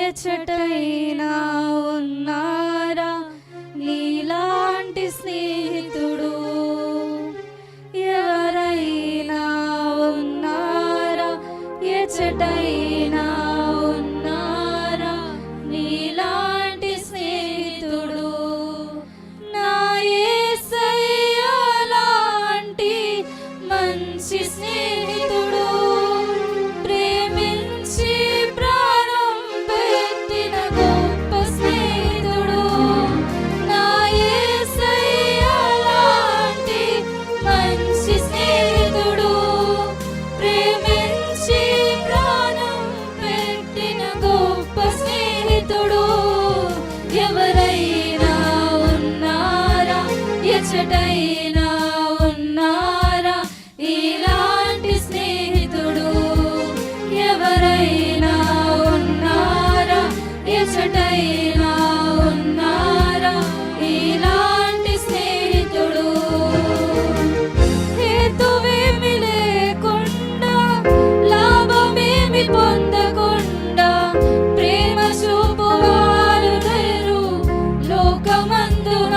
ఎచ్చటైనా ఉన్నారా నీలాంటి స్నేహితుడు? ఎవరైనా ఉన్నారా ఎచ్చటైనా ఉన్నారా నీలాంటి స్నేహితుడు? నా యేసయ్య లాంటి మంచి స్నేహితుడు, ప్రేమించి ప్రాణం పెట్టిన గొప్ప స్నేహితుడు. నా యేసయ్య లాంటి మంచి స్నేహితుడు, ప్రేమించి ప్రాణం పెట్టిన గొప్ప స్నేహితుడు. ఎవరైనా ఉన్నారా ఎచ్చటైనా ఉన్నారా ఇలాంటి స్నేహితుడు? ఎవరైనా ఉన్నారా ఎచ్చటైనా ఉన్నారా ఇలాంటి స్నేహితుడు? హేతువేమి లేకుండా లాభమేమి పొందకుండా ప్రేమ చూపువారు లేరు లోకమందున.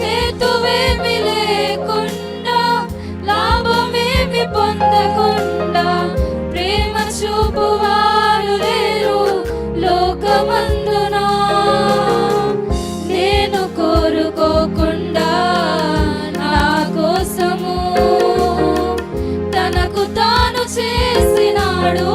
హేతువేమి లేకుండా లాభమేమి పొందకుండా ప్రేమ చూపువారు లేరు లోకమందున. నేను కోరుకోకుండా నా కోసము తనకు తాను చేసినాడు